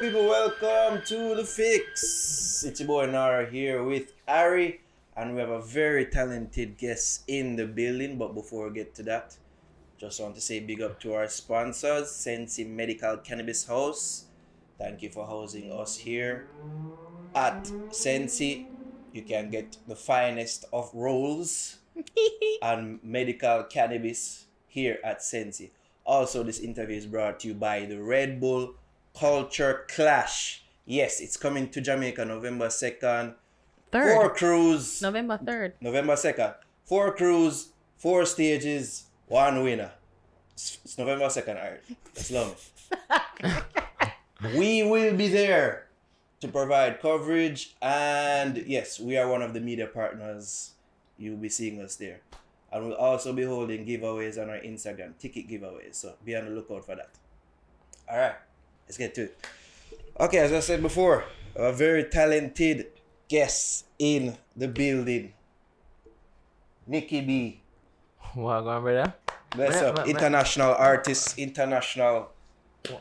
people, welcome to The Fix. It's your boy Nara here with Ari, and we have a very talented guest in the building. But before we get to that, just want to say big up to our sponsors, Sensi Medical Cannabis House. Thank you for housing us here at Sensi. You can get the finest of rolls and medical cannabis here at Sensi. Also, this interview is brought to you by the Red Bull Culture Clash. Yes, it's coming to Jamaica November 2nd. 3rd. 4 crews. November 3rd. November 2nd. 4 crews, 4 stages, 1 winner. It's November 2nd, alright. That's long. We will be there to provide coverage, and yes, we are one of the media partners. You'll be seeing us there. And we'll also be holding giveaways on our Instagram, ticket giveaways. So be on the lookout for that. Alright, let's get to it. Okay, as I said before, a very talented guest in the building. Nicky B. Welcome, brother. Bless up. International artist, international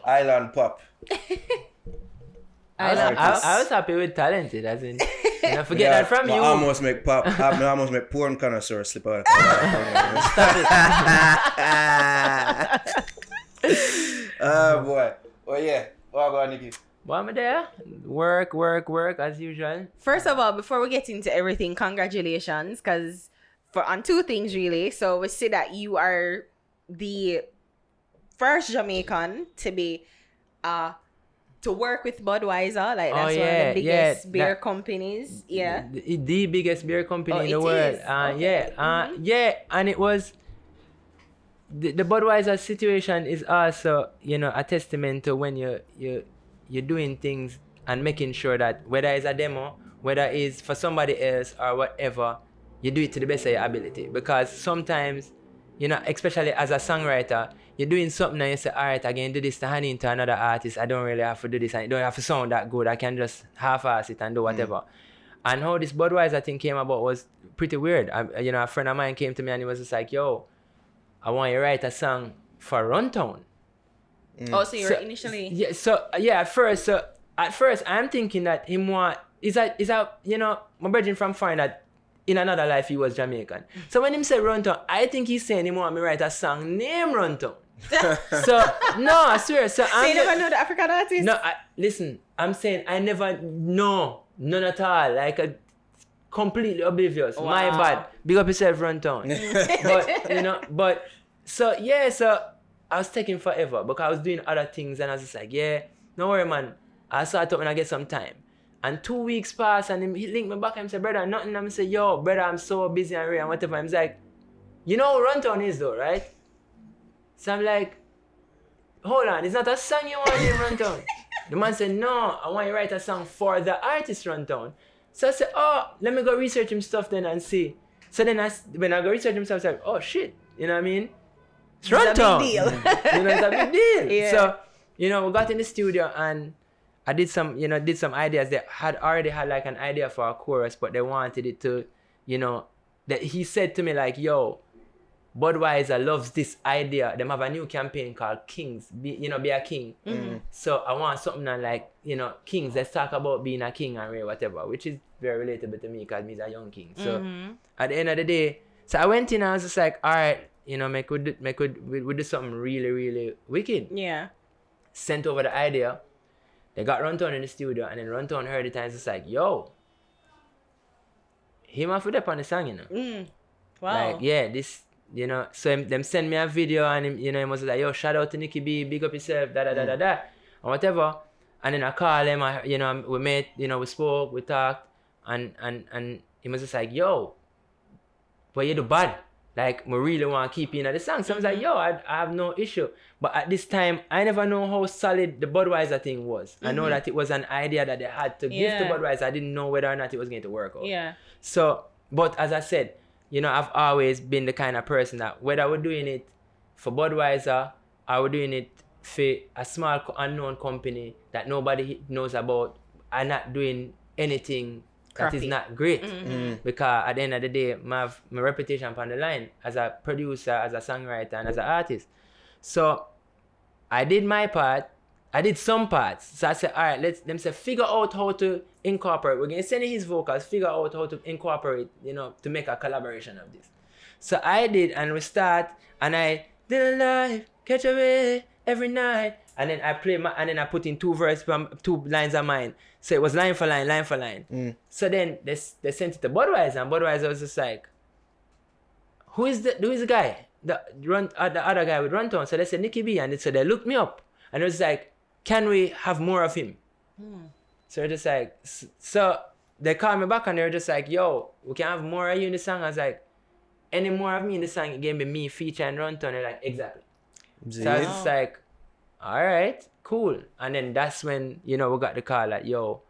island pop. I was happy with talented, as in, forget that from you. I almost make pop. I almost make porn connoisseur slip out. Oh boy. Oh yeah. What about Nicky? Well, I'm there. Work as usual. First of all, before we get into everything, congratulations, because on 2 things really. So we see that you are the first Jamaican to be to work with Budweiser. Like that's one of the biggest beer companies. Yeah. The biggest beer company in the world. Okay. And it was the Budweiser situation is also, a testament to when you're doing things and making sure that whether it's a demo, whether it's for somebody else or whatever, you do it to the best of your ability. Because sometimes, especially as a songwriter, you're doing something and you say, all right, I can do this to hand into another artist. I don't really have to do this. I don't have to sound that good. I can just half-ass it and do whatever. And how this Budweiser thing came about was pretty weird. A friend of mine came to me and he was just like, yo, I want you to write a song for Runtown. Oh, so you were initially... Yeah, at first I'm thinking that my brethren from foreign that in another life he was Jamaican. So when him said Runtown, I think he's saying he want me to write a song named Runtown. So, no, I swear. So you never know the African artist? No, listen, I'm saying I never know, none at all. Like, completely oblivious. Wow. My bad. Big up yourself, Runtown. But, so I was taking forever because I was doing other things and I was just like, yeah, no worry, man. I'll start up when I get some time. And 2 weeks passed and he linked me back and said, brother, nothing. I'm say, yo, brother, I'm so busy and whatever. I'm like, you know what Runtown is though, right? So I'm like, hold on, it's not a song you want in Runtown. The man said, no, I want you to write a song for the artist Runtown. So I said, oh, let me go research him stuff then and see. So then when I go research him stuff, I was like, oh shit, you know what I mean? It's Runtown. It's a big deal. It's a big deal. Yeah. So, we got in the studio and I did some ideas. They already had like an idea for a chorus, but they wanted it to, that he said to me like, yo, Budweiser loves this idea. They have a new campaign called Kings, be a king. Mm-hmm. So I want something like, kings. Let's talk about being a king and whatever, which is very relatable to me because he's a young king. So at the end of the day, so I went in and I was just like, all right, we do something really, really wicked. Yeah. Sent over the idea. They got Runtown in the studio, and then Runtown heard it and it's just like, yo, him have to up on the song, Wow. Like, yeah, this, so them send me a video and him, he was like, yo, shout out to Nicky B, big up yourself, and whatever. And then I call him, we met, we spoke, we talked, and he was just like, yo, but you do bad. Like, we really want to keep you in the song. So I was like, yo, I have no issue. But at this time, I never know how solid the Budweiser thing was. I know that it was an idea that they had to give to Budweiser. I didn't know whether or not it was going to work out. Yeah. So, but as I said, I've always been the kind of person that whether we're doing it for Budweiser or we're doing it for a small unknown company that nobody knows about, I'm not doing anything that is not great. Because at the end of the day, my reputation on the line as a producer, as a songwriter, and as an artist. So I did my part, I did some parts. So I said, all right, them say figure out how to incorporate. We're gonna send in his vocals, figure out how to incorporate, to make a collaboration of this. So I did, and we start, and I did a live, catch away every night, and then I play and then I put in 2 lines of mine. So it was line for line. So then they sent it to Budweiser, and Budweiser was just like, who is the guy? The other guy with Runtown. So they said Nicky B, and so they looked me up, and it was like, can we have more of him? So they're just like, so they called me back, and they're just like, yo, we can have more of you in the song. I was like, any more of me in the song, it gave me featuring Runtown. They're like, exactly. So I was just like, all right, cool. And then that's when, we got the call that, yo,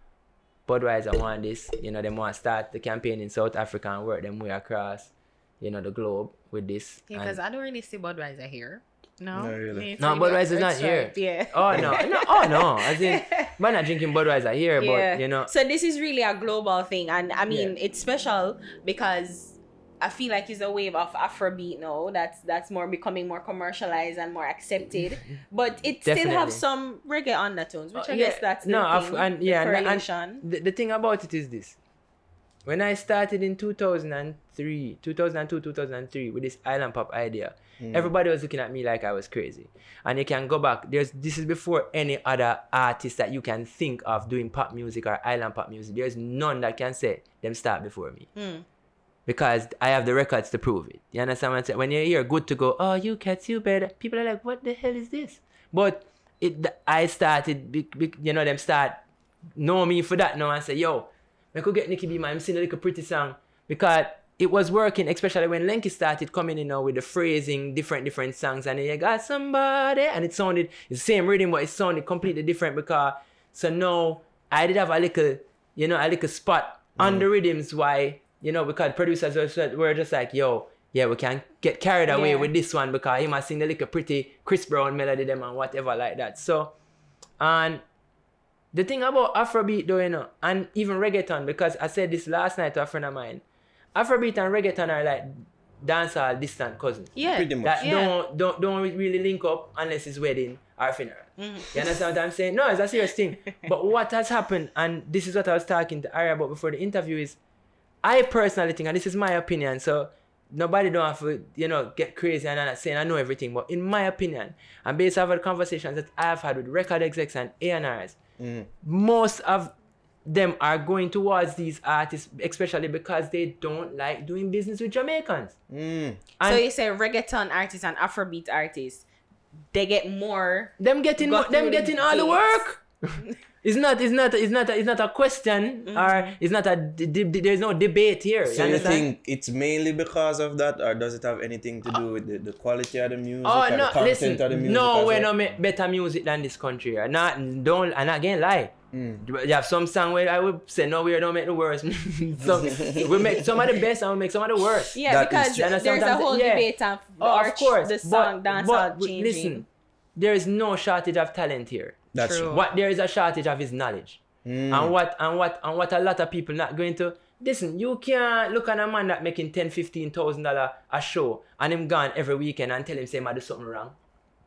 Budweiser want this. They want to start the campaign in South Africa and work them way across, the globe with this. Yeah, because I don't really see Budweiser here. No, not really. No, Budweiser's not here. Yeah. Oh, no. As in, we're not drinking Budweiser here, but, So this is really a global thing. And I mean, it's special because I feel like it's a wave of Afrobeat now that's more becoming more commercialized and more accepted, but it still have some reggae undertones, which I guess that's the correlation. The thing about it is this: when I started in 2002, 2003 with this island pop idea, everybody was looking at me like I was crazy. And you can go back. This is before any other artist that you can think of doing pop music or island pop music. There's none that can say them start before me. Because I have the records to prove it. You understand what I'm saying? When you hear Good to Go, oh, you cats, you better. People are like, what the hell is this? But I started, them start know me for that now and say, yo, I could get Nicky B, man, I'm singing a little pretty song. Because it was working, especially when Lenky started coming in now with the phrasing, different songs. And then you got somebody, and it's the same rhythm, but it sounded completely different because, so now I did have a little spot on the rhythms why, because producers were just like, yo, yeah, we can't get carried away with this one because he must sing the little pretty Chris Brown melody them and whatever like that. So, and the thing about Afrobeat though, and even reggaeton, because I said this last night to a friend of mine, Afrobeat and reggaeton are like dancehall distant cousins. Yeah, pretty much. That don't really link up unless it's wedding or funeral. You understand what I'm saying? No, it's a serious thing. But what has happened, and this is what I was talking to Ari about before the interview, is I personally think, and this is my opinion, so nobody don't have to, get crazy and I'm not saying I know everything, but in my opinion, and based off of the conversations that I've had with record execs and A&Rs, most of them are going towards these artists, especially because they don't like doing business with Jamaicans. So you say reggaeton artists and Afrobeat artists, they get more. Them getting all the work. It's not a question, or it's not there's no debate here. So you think it's mainly because of that, or does it have anything to do with the quality of the music, or the content of the music? No, we don't make better music than this country. I'm not gonna lie. You have some song where I would say no, we don't make the worst. So we make some of the best and we make some of the worst. Yeah, that because there's a whole debate of the song dancehall changing. Listen, there is no shortage of talent here. That's true. What there is a shortage of is knowledge. And what a lot of people not going to listen. You can't look at a man that making $10,000-$15,000 a show and him gone every weekend and tell him say I do something wrong.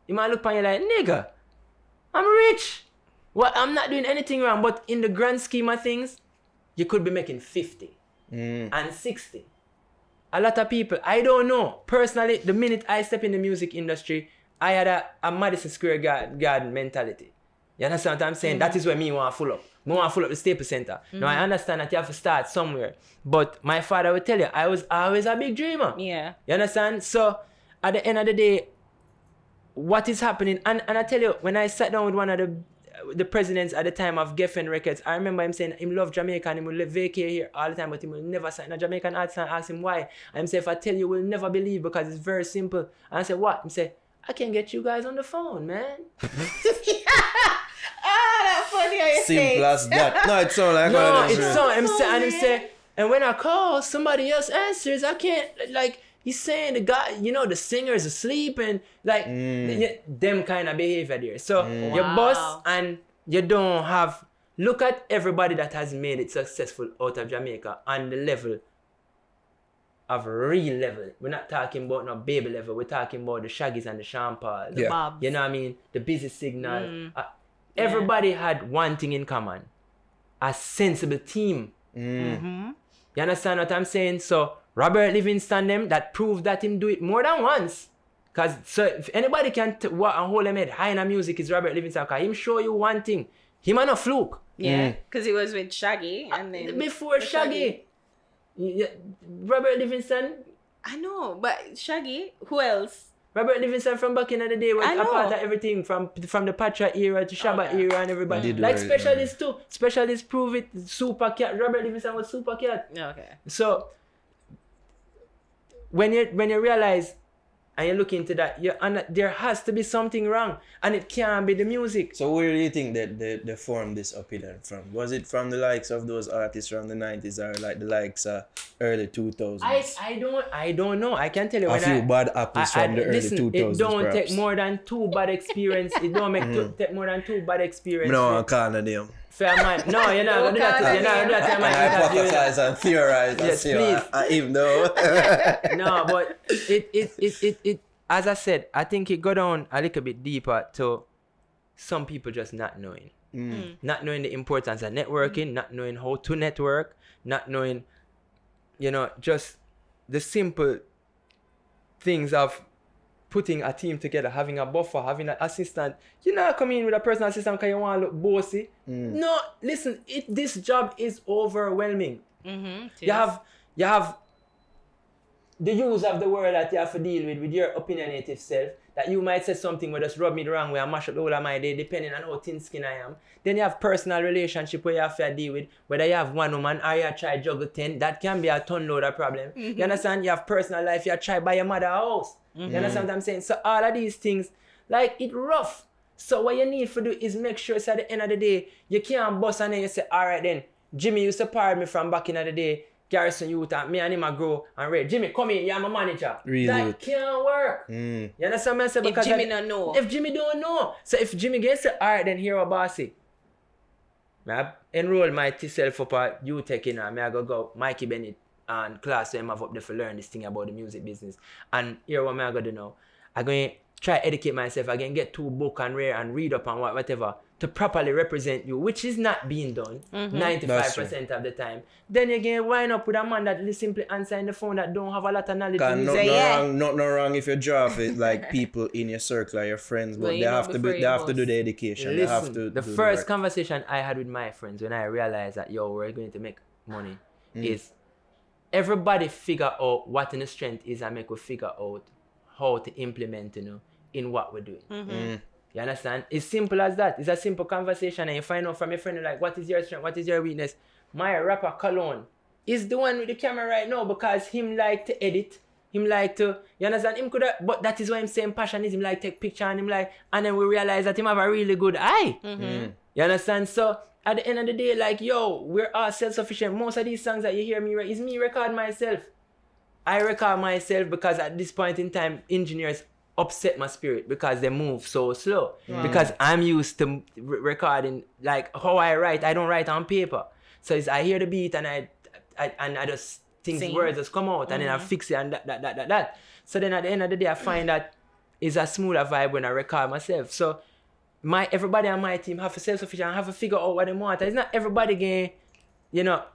You might look on you like, nigga, I'm rich. Well, I'm not doing anything wrong, but in the grand scheme of things, you could be making 50 and 60. A lot of people, I don't know. Personally, the minute I step in the music industry, I had a Madison Square Garden mentality. You understand what I'm saying? That is where me want to full up. I want to full up the Staples Center. Now, I understand that you have to start somewhere. But my father would tell you, I was always a big dreamer. Yeah. You understand? So, at the end of the day, what is happening? And I tell you, when I sat down with one of the presidents at the time of Geffen Records, I remember him saying he love Jamaica and he will live vacate here all the time, but he will never sign a Jamaican artist and ask him why. And he say, if I tell you, we'll never believe because it's very simple. And I said, what? He said, I can get you guys on the phone, man. That's funny how you say Simple as that. No, it sounds like no, it's so. And when I call, somebody else answers. I can't, like, he's saying the guy, the singer's asleep and like them kind of behavior there. So your boss and you don't have, look at everybody that has made it successful out of Jamaica on the level of real level. We're not talking about no baby level. We're talking about the Shaggies and the Sean Pauls. The Bobs. You know what I mean? The Busy Signal. everybody had one thing in common. A sensible team. You understand what I'm saying? So Robert Livingston them that proved that him do it more than once. Cause so if anybody can hold him head high in the music is Robert Livingston. Cause him show you one thing. Him and a fluke. Yeah. Because he was with Shaggy and then before Shaggy. Yeah, Robert Livingston. I know, but Shaggy, who else? Robert Livingston from back in the day was a part of everything from the Patra era to Shabba era and everybody. Like Specialist too. Specialist prove it. Super Cat. Robert Livingston was Super Cat. Okay. So when you realize and you look into that, there has to be something wrong, and it can't be the music. So where do you think that they formed this opinion from? Was it from the likes of those artists from the 90s or like the likes early 2000s? I don't know. I can tell you a few bad apples from the early 2000s. It don't perhaps. take more than two bad experience. It don't take more than two bad experience. No, I can't them. Fair man. No, you're not gonna do that. You're not gonna do that. I hypothesize and theorize. Yes, please. Even though. No, but it as I said, I think it go down a little bit deeper to some people just not knowing. Not knowing the importance of networking, not knowing how to network, not knowing, just the simple things of putting a team together, having a buffer, having an assistant. You not come in with a personal assistant because you want to look bossy. No, listen, this job is overwhelming. You have the use of the word that you have to deal with your opinionative self, that you might say something where just rub me the wrong way and mash up the whole of my day depending on how thin skin I am. Then you have personal relationship where you have to deal with, whether you have one woman or you try juggle 10, that can be a ton load of problem. You understand? You have personal life, you try buy your mother a house. You understand what I'm saying? So all of these things, like, it rough. So what you need to do is make sure so at the end of the day, you can't bust and then you say, all right then, Jimmy used to part me from back in the day, Garrison Youth, and me and him a grow and read. Jimmy, come in, you're my manager. Really? That can't work. You understand what I'm saying? If Jimmy don't know. If Jimmy don't know. So if Jimmy gets it, all right, then here what bossy. I enroll myself up at UTech in and I go Mikey Bennett and class so I have up there to learn this thing about the music business. And here what I go do now. I'm going to try educate myself again, get 2 books and read up and whatever to properly represent you, which is not being done 95% of the time. Then you get wind up with a man that simply answering the phone that don't have a lot of knowledge. Not wrong if you draw it like people in your circle or your friends, but they have to do the education. Listen, they have to the first conversation I had with my friends when I realized that we're going to make money is everybody figure out what in the strength is and make we figure out how to implement in what we're doing. You understand? It's simple as that. It's a simple conversation and you find out from your friend like, what is your strength? What is your weakness? My rapper Cologne is the one with the camera right now because him like to edit. Him like to, you understand? Him coulda, but that is why I'm saying passion is him like take picture and then we realize that him have a really good eye. You understand? So at the end of the day, like, we're all self-sufficient. Most of these songs that you hear me is me record myself. I record myself because at this point in time, engineers upset my spirit because they move so slow. Because I'm used to recording, like how I write. I don't write on paper. So I hear the beat and I just think words just come out and then I fix it and that. So then at the end of the day, I find that it's a smoother vibe when I record myself. So everybody on my team have to self-sufficient and have to figure out what they want. It's not everybody going,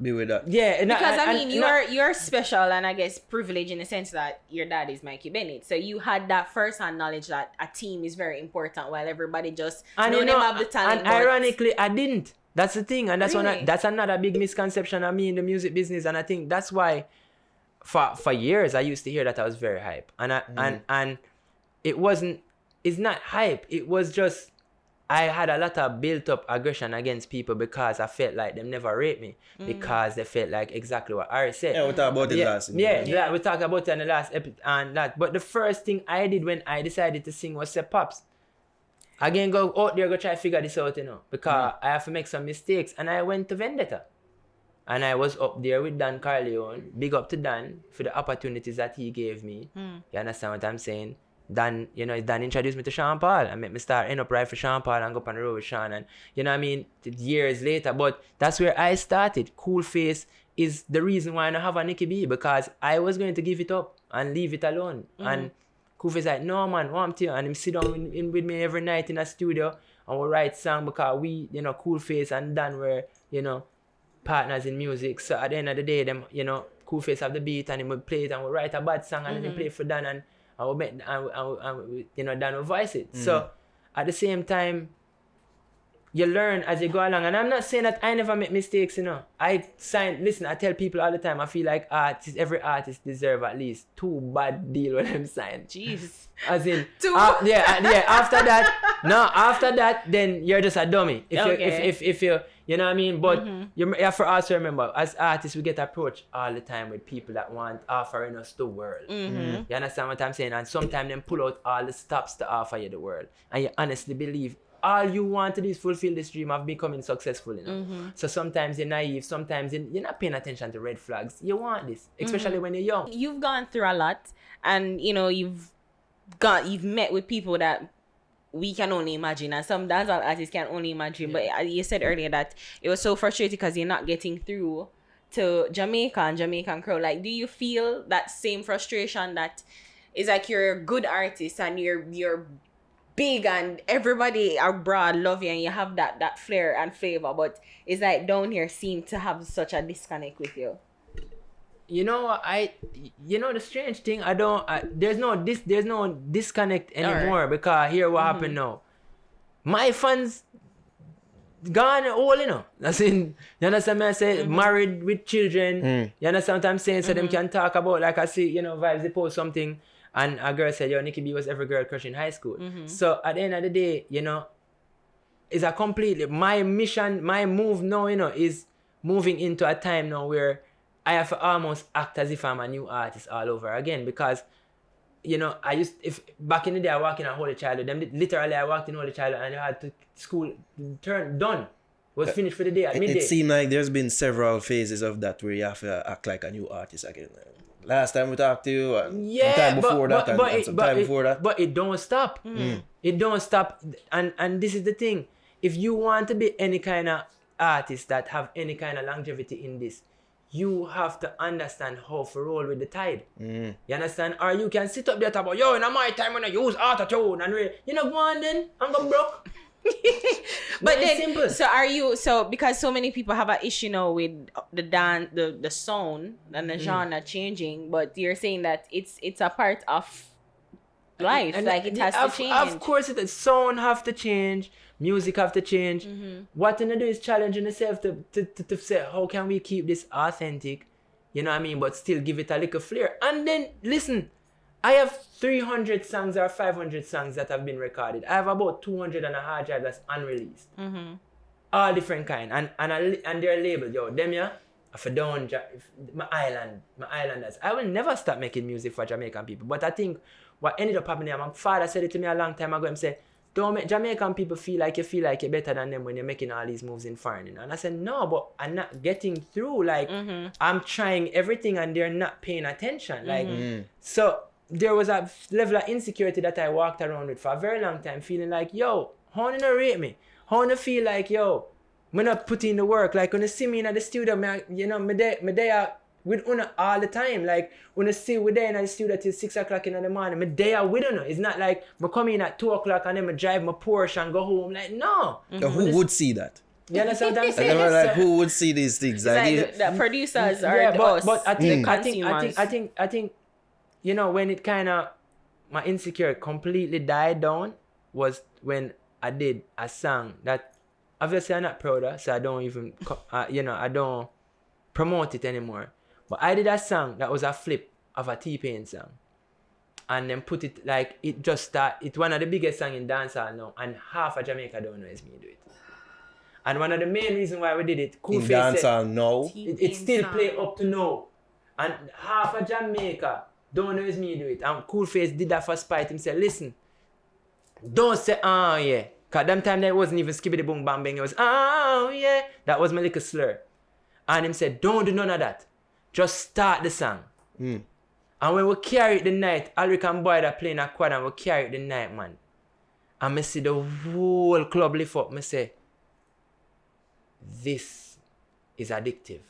be with that. Yeah. Because you're special and I guess privileged in the sense that your dad is Mikey Bennett. So you had that first-hand knowledge that a team is very important while everybody just know them have the talent. And ironically, I didn't. That's the thing. And that's Really? that's another big misconception of me in the music business. And I think that's why for years I used to hear that I was very hype. And it's not hype. It was just I had a lot of built-up aggression against people because I felt like them never rate me because they felt like exactly what Ari said. Yeah, we talked about it last episode. Yeah, we talked about it in the last episode and that. But the first thing I did when I decided to sing was say, Pops, again, go out there, go try to figure this out, because I have to make some mistakes. And I went to Vendetta. And I was up there with Dan Carleone. Big up to Dan for the opportunities that he gave me. You understand what I'm saying? Dan introduced me to Sean Paul and made me start end up right for Sean Paul and go up on the road with Sean and years later. But that's where I started. Cool Face is the reason why I don't have a Nicky B because I was going to give it up and leave it alone. And Cool Face like, no man, want you. And him sit down with me every night in a studio and we write song because we, you know, Cool Face and Dan were, you know, partners in music. So at the end of the day, them, you know, Cool Face have the beat and he would play it and we write a bad song and then he play it for Dan and we make, and you know, Dan will voice it. So at the same time, you learn as you go along. And I'm not saying that I never make mistakes, you know. I tell people all the time, I feel like every artist deserve at least 2 bad deal when I'm signed. Jeez. As in, 2? after that, then you're just a dummy. If you you know what I mean? But you have to also remember, as artists, we get approached all the time with people that want offering us the world. You understand what I'm saying? And sometimes them pull out all the stops to offer you the world. And you honestly believe all you want to do is fulfill this dream of becoming successful, you know. So sometimes you're naive, sometimes you're not paying attention to red flags. You want this, especially when you're young. You've gone through a lot, and you know you've met with people that we can only imagine, and some dancehall artists can only imagine. But you said earlier that it was so frustrating because you're not getting through to Jamaica and Jamaican crew. Like, do you feel that same frustration that is like you're a good artist and you're big and everybody abroad love you and you have that flair and flavor, but it's like down here seem to have such a disconnect with you? You know, the strange thing, there's no disconnect anymore, because here what happened now. My fans gone all, you know. That's in, you understand me? I say married with children. You understand what I'm saying? So them can talk about, like I see, you know, Vybz, they post something and a girl said, yo, Nicky B was every girl crush in high school. So at the end of the day, you know, it's a completely, my mission, my move now, you know, is moving into a time now where I have to almost act as if I'm a new artist all over again, because, you know, back in the day I walked in a Holy Childhood, literally I walked in Holy Childhood and I had to school done. Was finished for the day at midday. It seemed like there's been several phases of that where you have to act like a new artist again. Last time we talked to you, time before that. But it don't stop. It don't stop. And this is the thing. If you want to be any kind of artist that have any kind of longevity in this, you have to understand how to roll with the tide. You understand? Or you can sit up there and talk about, yo, in my time when I use auto-tune and you know, go on then, I'm gonna broke. But then, so because so many people have an issue now with the dance, the sound and the genre changing, but you're saying that it's a part of life, and like it has to change. Of course, the sound have to change, music have to change. What you do is challenging yourself to say, how can we keep this authentic, you know what I mean, but still give it a little flair. And then listen, I have 300 songs or 500 songs that have been recorded. I have about 200 on a hard drive that's unreleased. All different kind. And they're labeled, yo, them yeah, for down, my islanders. I will never stop making music for Jamaican people. But I think what ended up happening, my father said it to me a long time ago, he said, don't make Jamaican people feel like you're better than them when you're making all these moves in foreign. You know? And I said, no, but I'm not getting through. Like, I'm trying everything and they're not paying attention. Like, so there was a level of insecurity that I walked around with for a very long time, feeling like, yo, how do you rate me? How do you feel like, yo, I'm not putting in the work? Like, when you see me in the studio, you know, me there with Una all the time. Like, when you see we there in the studio till 6 o'clock in the morning, me there with Una. It's not like I come in at 2 o'clock and then I drive my Porsche and go home. Like, no. Who would see that? You understand what I'm saying? Like, who would see these things? Like the producers or but I think, you know, when it kind of, my insecurity completely died down was when I did a song that obviously I'm not proud of, so I don't even, you know, I don't promote it anymore. But I did a song that was a flip of a T-Pain song. And then put it like, it just start, it's one of the biggest songs in dancehall now, and half of Jamaica don't know it's me do it. And one of the main reasons why we did it, Cool Face dancehall now, it still play up to now. And half of Jamaica don't know it's me do it. And Cool Face did that for spite. Him say, listen, don't say, oh yeah. Because them time there wasn't even skibbity boom bang bang. It was, oh yeah. That was my little slur. And him said, don't do none of that. Just start the song. And when we carry it the night, Alric and Boyd are playing a quad and we carry it the night, man. And I see the whole club lift up. I say, this is addictive.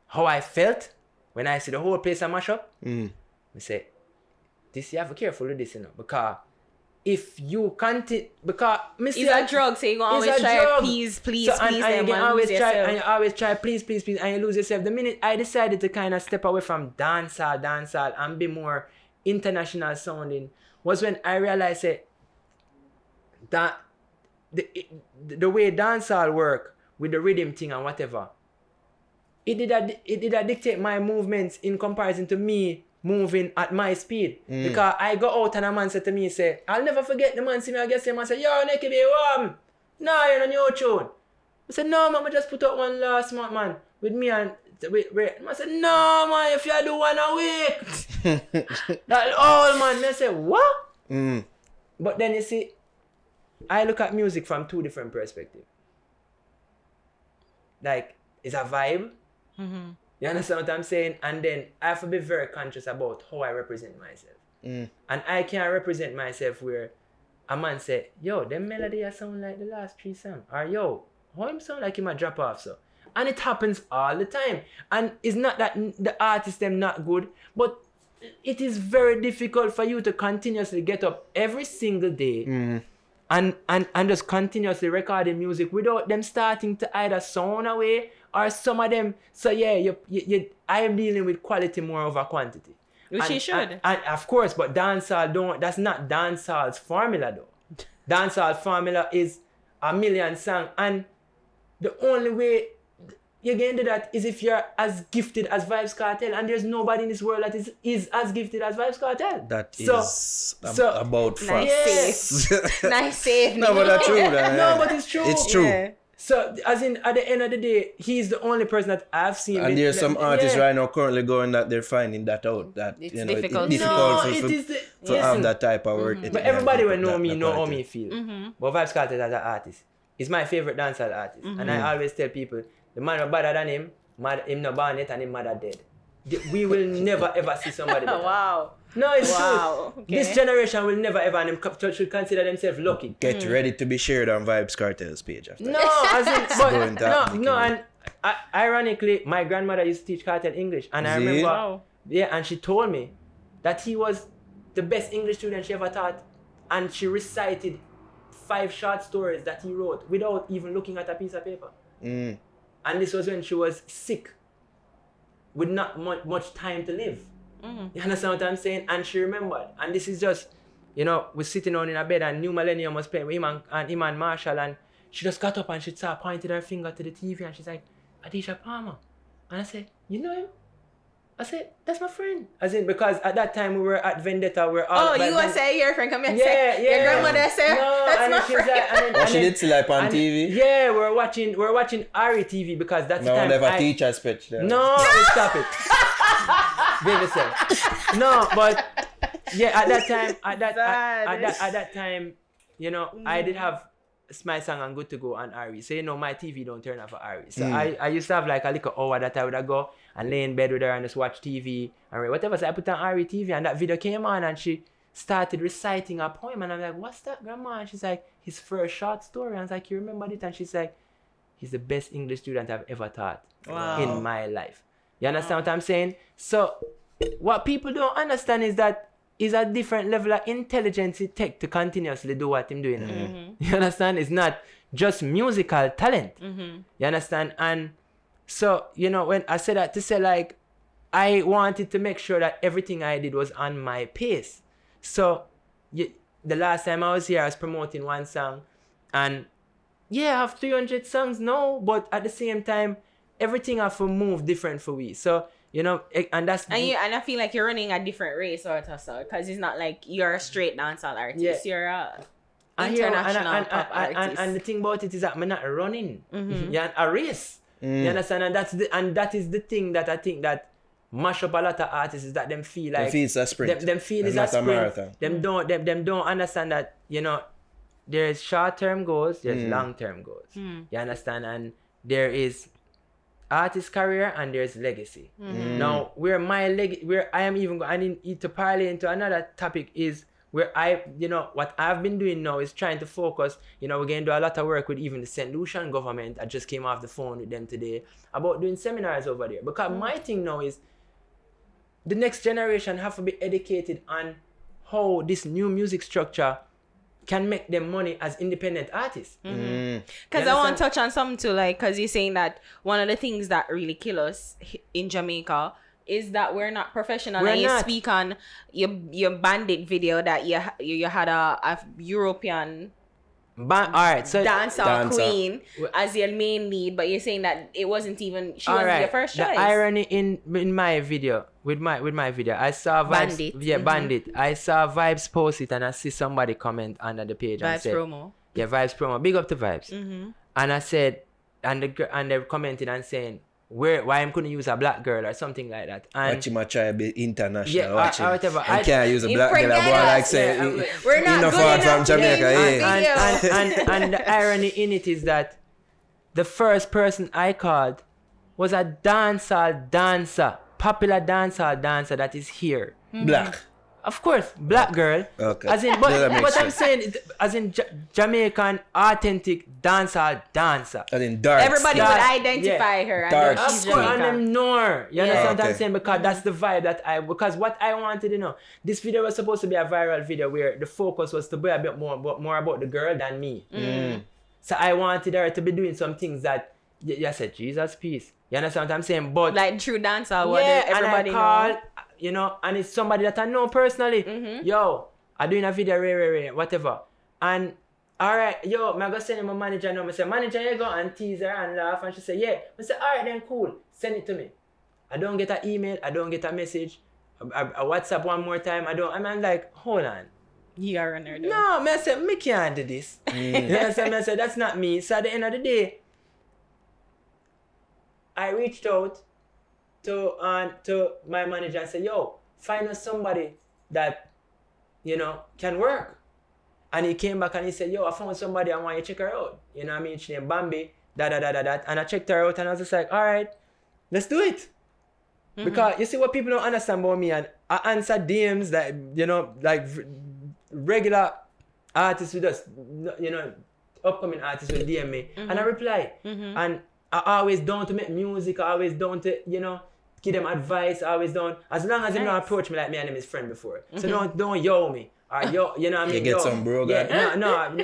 How I felt when I see the whole place a mash up, I say, this you have to be careful with this, you know, because if you continue, because It's a drug, so you gonna it's always a try drug. please So, them and you and always lose try, yourself. and you always try, please, and you lose yourself. The minute I decided to kind of step away from dancehall, and be more international sounding, was when I realized that the way dancehall work with the rhythm thing and whatever, it did dictate my movements in comparison to me moving at my speed. Because I go out and a man said to me, say, I'll never forget the man see me, I guess him and say, yo, Nicky B, warm. No, you're on new tune. I said, no, man, I just put out one last month, man, with me and with Ray. I said, no, man, if you do one a week. That old man. I said, what? But then you see, I look at music from two different perspectives. Like, it's a vibe. You understand what I'm saying? And then I have to be very conscious about how I represent myself. And I can't represent myself where a man say, yo, them melody sound like the last 3 songs. Or yo, how him sound like him a drop off so. And it happens all the time. And it's not that the artists them not good, but it is very difficult for you to continuously get up every single day and just continuously recording music without them starting to either sound away or some of them. So yeah, I am dealing with quality more over quantity. Which he should. And of course, but dancehall that's not dancehall's formula though. Dancehall formula is a million songs, and the only way you can do that is if you're as gifted as Vybz Kartel, and there's nobody in this world that is as gifted as Vybz Kartel. That is about fact. Nice save. Nice save. No, but that's true. No, but it's true. It's true. Yeah. So, as in, at the end of the day, he's the only person that I've seen. And there's some artists right now currently going that they're finding that out. That It's you know, difficult. it's difficult it is to have that type of work. But everybody will know me, know how quality. me feel. But Vybz Kartel as an artist is my favorite dancehall artist. And I always tell people, the man who better than him not born yet and him mother dead. We will never ever see somebody better. Wow. No, it's Wow. true. Okay. This generation will never ever, and them should consider themselves lucky. Get ready to be shared on Vybz Kartel's page after. No, as in, Going but to no, and ironically, my grandmother used to teach Kartel English, and I Is it? remember, Wow. yeah, and she told me that he was the best English student she ever taught, and she recited 5 short stories that he wrote without even looking at a piece of paper. And this was when she was sick, with not much time to live. You understand what I'm saying? And she remembered. And this is just, we're sitting on in a bed and New Millennium was playing with him and Marshall, and she just got up and she started pointing her finger to the TV and she's like, Adisha Palmer. And I said, you know him? I said, that's my friend. As in, because at that time we were at Vendetta. You want to say your friend? Come here. Yeah, say, your grandmother say, no, that's and my she's friend. like, What she did see like on and TV? Yeah, we're watching Ari TV because that's the No, time. never teacher speech there. No, stop it. Baby self. No, but yeah, at that time, I did have my song and Good to Go on Ari. So my TV don't turn off for Ari. So I used to have like a little hour that I would go and lay in bed with her and just watch TV and whatever. So I put on Ari TV and that video came on and she started reciting a poem and I'm like, what's that, grandma? And she's like, his first short story. And I was like, you remember it? And she's like, he's the best English student I've ever taught in my life. You understand what I'm saying? So what people don't understand is that is a different level of intelligence it takes to continuously do what I'm doing. You understand? It's not just musical talent. You understand? And so, when I said that to say like, I wanted to make sure that everything I did was on my pace. So the last time I was here, I was promoting one song and yeah, I have 300 songs now, but at the same time, everything have to move different for we. So, and that's... And I feel like you're running a different race or so, because it's not like you're a straight dancehall artist. Yeah. You're a international pop artist. And the thing about it is that I'm not running. Yeah, a race. You understand? And that is the thing that I think that mash up a lot of artists is that them feel like... Them feel it's a sprint. Them feel it's not a sprint. marathon. Them don't understand that, there's short-term goals, there's long-term goals. You understand? And there is artist career and there's legacy. Now, where I am even going, I need to parlay into another topic is where what I've been doing now is trying to focus, we're going to do a lot of work with even the St. Lucian government. I just came off the phone with them today about doing seminars over there. Because my thing now is the next generation have to be educated on how this new music structure can make them money as independent artists. Because I want to touch on something too, like, because you're saying that one of the things that really kill us in Jamaica is that we're not professional. We're and you not. speak on your Bandit video that you had a European All right, so dancer queen as your main lead, but you're saying that it wasn't even she wasn't your first choice. The irony in my video with my video, I saw Vybz, Bandit. Bandit. I saw Vybz post it and I see somebody comment under the page and Vybz said, promo. Yeah, Vybz promo. Big up to Vybz. And I said, and they commented and saying, why I'm couldn't use a black girl or something like that. And Watch him a try a bit international. Yeah, watch him. whatever. I can't use a black girl. forget I go like us. say, We're not enough good out from enough to Jamaica. be in Yeah. video. and the irony in it is that the first person I called was a dancer, popular dancer that is here. Black. Of course, black girl. Okay. As in, but Yeah, that makes what I'm sense. saying, as in Jamaican authentic dancer. I mean, dark. Everybody Dark, would identify her. Dark. And Of she's course, and Jamaican. them know. You understand what I'm Okay. saying? Because that's the vibe because what I wanted, this video was supposed to be a viral video where the focus was to be a bit more about the girl than me. So I wanted her to be doing some things that, I said, Jesus, peace. You understand what I'm saying? But Like true dancer, what yeah, everybody and I know. called, and it's somebody that I know personally. Yo, I doing a video, whatever. And all right, yo, I'm gonna send him my manager now. I say, manager, you go and tease her and laugh. And she say, yeah. I say, all right, then cool. Send it to me. I don't get an email. I don't get a message. I WhatsApp one more time. I'm like, hold on. You are a nerd. No, I said, me can't do this. You understand? I said, that's not me. So at the end of the day, I reached out to my manager and said, yo, find us somebody that, can work. And he came back and he said, yo, I found somebody, I want you to check her out. You know what I mean? She named Bambi, that. And I checked her out and I was just like, all right, let's do it. Because you see what people don't understand about me, and I answer DMs that, like regular artists with us, upcoming artists will DM me, and I reply. And I always down to make music, I always down to, give them advice, I always down, as long as they don't approach me like me and them is friend before. So don't yo me, or yo, you know what I mean? You get some bro god. Yeah, no.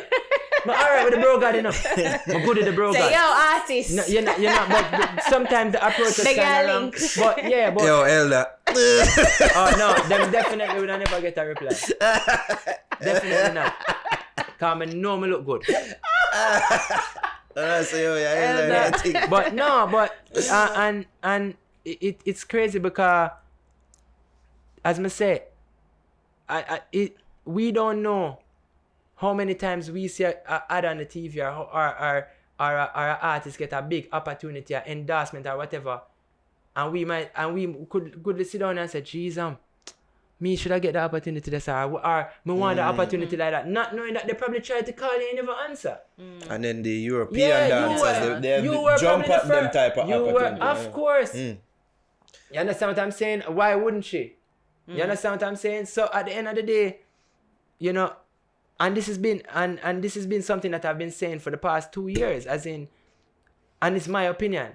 But alright with the bro god, I'm good with the bro god. Say, yo, artist. No, you're not, but sometimes the approach is They kind got of wrong. link. But yeah, but Yo, Elder. oh no, them definitely would never get a reply. Definitely not. Cause I know me look good. So yo, yeah, I think. But no, but and it's crazy because, as me say, we don't know how many times we see a ad on the TV or an artist get a big opportunity or endorsement or whatever, and we could sit down and say, geez, me should I get the opportunity this or me want the opportunity like that, not knowing that they probably try to call you and never answer. And then the European dancers, they you were jump probably at the them first. type of You were, opportunity. of course. You understand what I'm saying? Why wouldn't she? You understand what I'm saying? So at the end of the day, and this has been something that I've been saying for the past 2 years, and it's my opinion,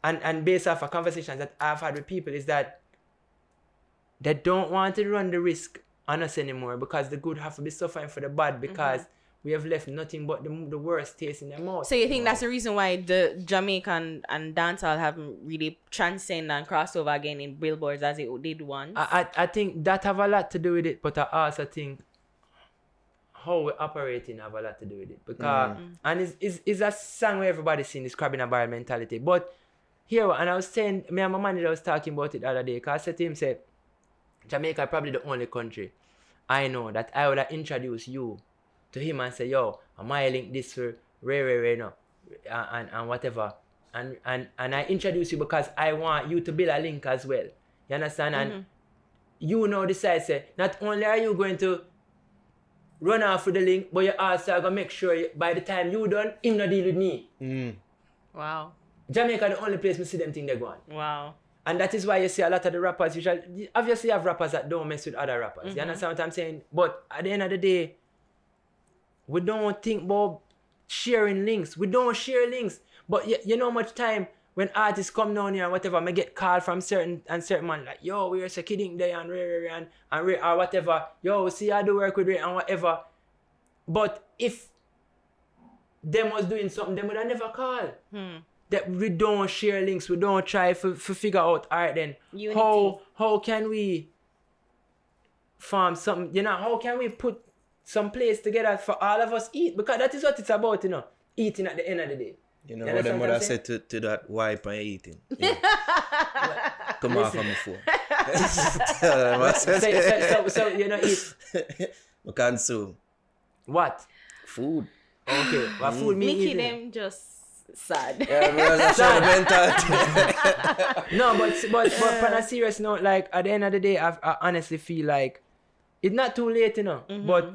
and based off of conversations that I've had with people, is that they don't want to run the risk on us anymore because the good have to be suffering for the bad because we have left nothing but the worst taste in their mouth. So you think that's the reason why the Jamaican and dancehall haven't really transcended and crossed over again in billboards as it did once? I think that have a lot to do with it, but I also think how we operating have a lot to do with it. Because and it's a song where everybody's seen this crab in a barrel mentality. But here, and I was saying, me and my manager was talking about it the other day, because I said to him, Jamaica probably the only country I know that I would have introduced you to him and say, yo, I might link this for Ray, no, and whatever. And I introduce you because I want you to build a link as well. You understand? And you decide, say, not only are you going to run off with the link, but you also going to make sure by the time you done, him not deal with me. Wow. Jamaica the only place me see them thing they go on. Wow. And that is why you see a lot of the rappers usually, obviously you have rappers that don't mess with other rappers. You understand what I'm saying? But at the end of the day, we don't think about sharing links. We don't share links. But you know how much time when artists come down here and whatever, I get called from certain man like, yo, we're kidding there and Ray or whatever. Yo, see I do work with Ray and whatever. But if them was doing something, them would have never call. That we don't share links, we don't try to figure out, all right then, Unity. how can we form something, you know, how can we put some place together for all of us eat? Because that is what it's about, you know, eating at the end of the day. You know what them would have said to that wipe and eating. Yeah. Come on from before. So you know, eat. We consume. What? Food. Okay, what food me Nicky eating? them just sad. Yeah, because that's mentality. No, but on a serious note, like at the end of the day, I honestly feel like it's not too late, you know. But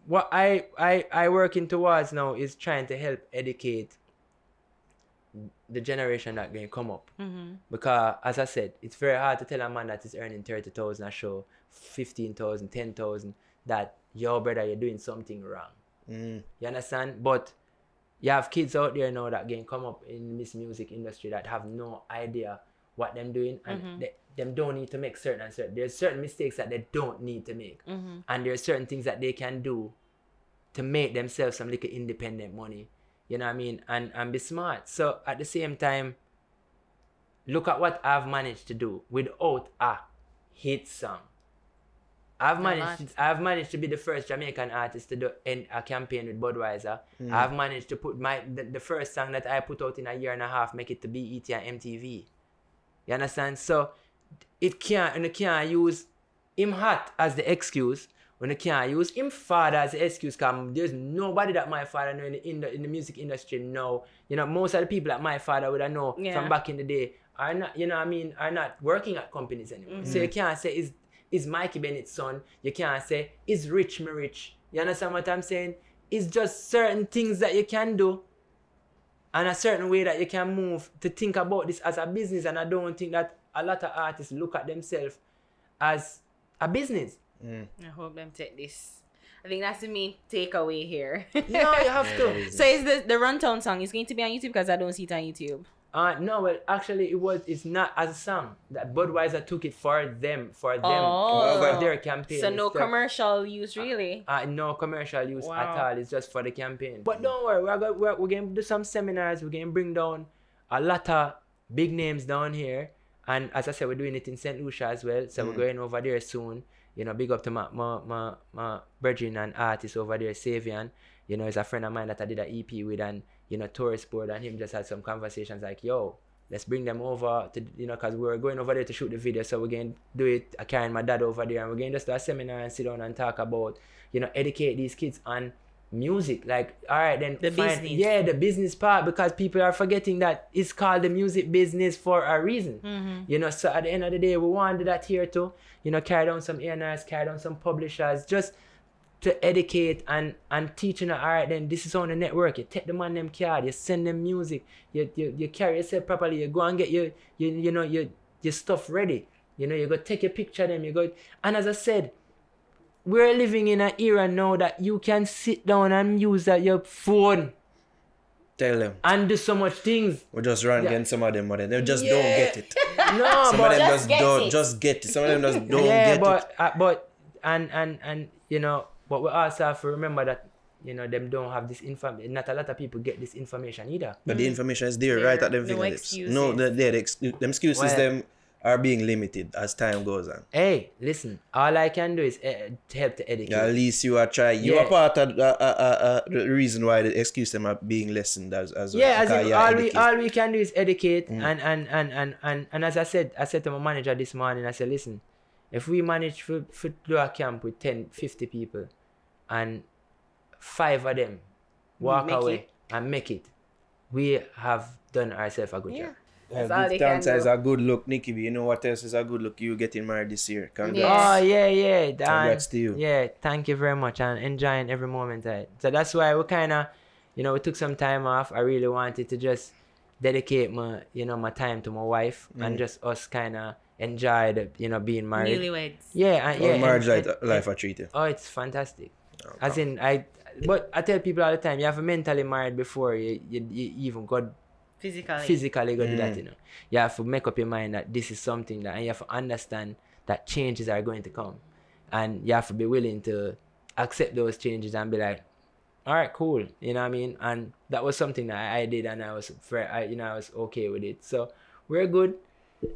what I working towards now is trying to help educate the generation that going to come up. Because as I said, it's very hard to tell a man that is earning 30,000 a show, 15,000, 10,000, that yo brother, you're doing something wrong. You understand? But you have kids out there now that can come up in this music industry that have no idea what them doing, and them don't need to make certain. There's certain mistakes that they don't need to make, and there's certain things that they can do to make themselves some little independent money. You know what I mean? And be smart. So at the same time, look at what I've managed to do without a hit song. I've managed to be the first Jamaican artist to do a campaign with Budweiser. I've managed to put the first song that I put out in a year and a half, make it to BET and MTV. You understand? So you can't use him hot as the excuse. When you can't use him father as the excuse, because there's nobody that my father know in the music industry now. You know, most of the people that my father would have know from back in the day are not, you know what I mean, are not working at companies anymore. So you can't say is Mikey Bennett's son. You can't say is Rich me rich. You understand what I'm saying? It's just certain things that you can do and a certain way that you can move to think about this as a business. And I don't think that a lot of artists look at themselves as a business. I hope them take this. I think that's the main takeaway here. No, you have to. So is the Runtown song is going to be on YouTube, because I don't see it on YouTube. No, well, actually, it's not as a song. That Budweiser took it for them, for their campaign. So no commercial use, really? No commercial use at all. It's just for the campaign. But don't worry, we're going to do some seminars. We're going to bring down a lot of big names down here. And as I said, we're doing it in St. Lucia as well. So we're going over there soon. You know, big up to my brethren and artist over there, Savian. You know, he's a friend of mine that I did an EP with, and, you know, tourist board, and him just had some conversations like, yo, let's bring them over to, you know, because we're going over there to shoot the video. So we're going to do it. I carrying my dad over there, and we're going to just do a seminar and sit down and talk about, you know, educate these kids on music. Like, all right, then business. Yeah, the business part, because people are forgetting that it's called the music business for a reason. You know, so at the end of the day, we want to do that here too. You know, carry down some A&Rs, carry down some publishers, just to educate and teach, you know, all right, then this is on the network. You take the man them card, you send them music, you carry yourself properly, you go and get your stuff ready. You know, you go take a picture of them, you go. And as I said, we're living in an era now that you can sit down and use your phone. Tell them. And do so much things. We just run against some of them, but they just don't get it. No, some but of them just get it. Some of them just don't get it. But you know, but we also have to remember that, you know, them don't have this information. Not a lot of people get this information either. But the information is there, right at them fingertips. No, them excuses them are being limited as time goes on. Hey, listen, all I can do is help to educate. Yeah, at least you are trying. You are part of the reason why the excuse them are being lessened as well. Yeah, all we can do is educate. And as I said to my manager this morning, I said, listen, if we manage to do a camp with 10, 50 people, and 5 of them walk away and make it, we have done ourselves a good job. Is a good look, Nicky B. You know what else is a good look? You getting married this year. Congrats. Oh, yeah. Congrats to you. Yeah, thank you very much, and enjoying every moment. So that's why we kind of, you know, we took some time off. I really wanted to just dedicate my time to my wife and just us kind of enjoy the, you know, being married. Newlyweds. Yeah. Marriage life I treat you. Oh, it's fantastic. As in, but I tell people all the time, you have to mentally married before you even got physically go do that, you know. You have to make up your mind that this is something that, and you have to understand that changes are going to come, and you have to be willing to accept those changes and be like, all right, cool. You know what I mean? And that was something that I did, and I was I was okay with it. So we're good.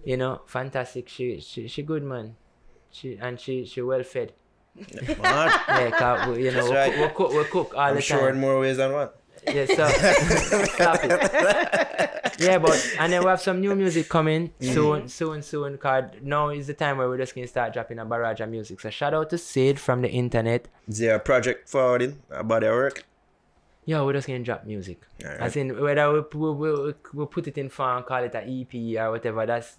You know, fantastic. She good, man. She well fed. Mad. Yeah, 'cause you know, That's right. we cook all I'm the sure in time. more ways than one. Yeah, so stop it. Yeah, but and then we have some new music coming soon. Cause now is the time where we're just gonna start dropping a barrage of music. So shout out to Sid from the internet. Is there a project forwarding about their work? Yeah, we're just gonna drop music. Alright. As in whether we put it in form, call it an EP or whatever. That's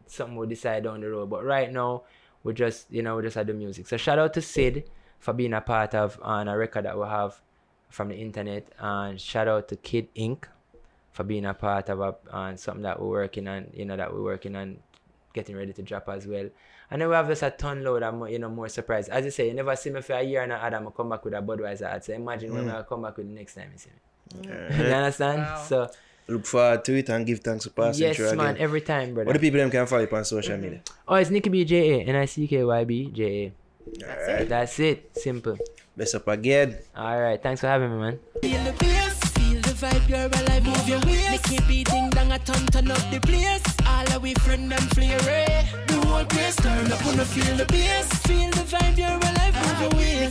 something we'll decide down the road. But right now we just had the music. So shout out to Sid for being a part of on a record that we have from the internet, and shout out to Kid Inc. for being a part of something that we're working on, getting ready to drop as well. And then we have just a ton load of more surprise. As you say, you never see me for a year and a half, I'm come back with a Budweiser ad. So imagine when I come back with the next time you see me. You understand? Wow. So Look forward to it and give thanks for passing yes, through man, again. every time, brother. What the people them can follow you on social media? Oh, it's Nicky B J A, Nickyb J That's Alright. it. That's it. Simple. Best up again. All right. Thanks for having me, man. Feel the bass, feel the vibe, you're alive, move your waist. Nicky B ding dong a turn up the place. All of we friend and flare. The whole place turn up, wanna feel the bass. Feel the vibe, you're alive, move your waist.